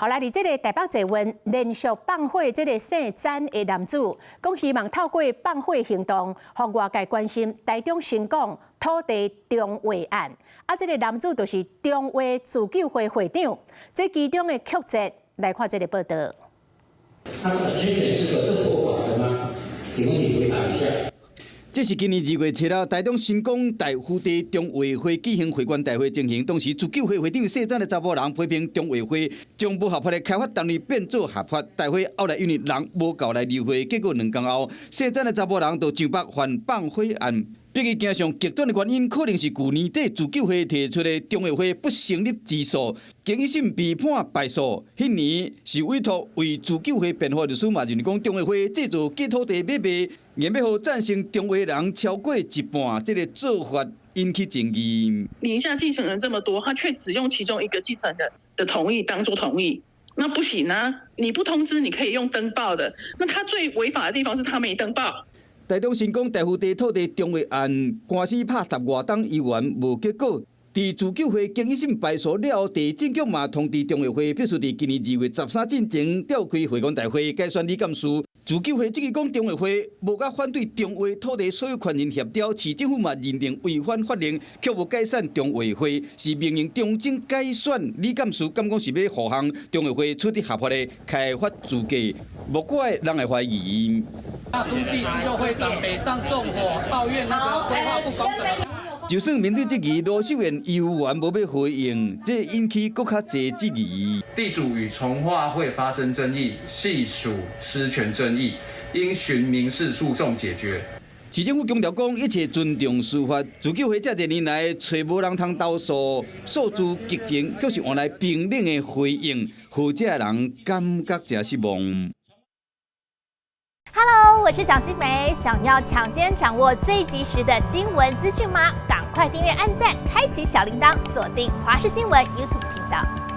后来，伫这个台北济运连续放火这个姓詹的男子，讲希望透过放火行动，让外界关心台中新港土地中划案。啊，这个男子就是中华自救会会长。这其中的曲折，来看这个报道。他的天选是可是合法的吗？请问你回答一下。 这是今年2月7日，台中新港大府地中华会举行会馆大会进行，当时自救会会长姓詹的查甫人批评中华会将不合法的开发单位变做合法，大会后来因为人无够来离会，结果2天后，姓詹的查甫人就上北犯放火案。 毕竟加上极端的原因，可能是去年底自救会提出的中华会不成立之诉，经一审被判败诉。迄年是委托为自救会辩护律师嘛，就是讲中华会制造假土地买卖，硬要互赞成中华人超过一半，这个做法引起争议。名下继承人这么多，他却只用其中一个继承人的同意当作同意，那不行啊！你不通知，你可以用登报的。那他最违法的地方是他没登报。 台中新港大府地土地中划案官司拍10外档议员无结果，伫自救会经一审败诉了后，地政局嘛通知中华会必须伫今年2月13进前召开会馆大会改选理监事。自救会即个讲中华会无甲反对中华土地所有权人协调，市政府嘛认定违反法令，却无解散中华会，是命令中正改选理监事，敢讲是要护航中华会取得合法的开发资格，无怪人来怀疑。 大都地自救会长北上纵火，抱怨那个规划不公正。就算面对质疑，罗秀燕依然无要回应，这引起更较侪质疑。地主与从化会发生争议，系属私权争议，应循民事诉讼解决。市政府强调讲，一切尊重司法。自救会这几年来找无人通投诉，诉诸激情，却是换来冰冷的回应，让这人感觉真失望。 Hello， 我是蒋欣梅。想要抢先掌握最及时的新闻资讯吗？赶快订阅、按赞、开启小铃铛，锁定华视新闻 YouTube 频道。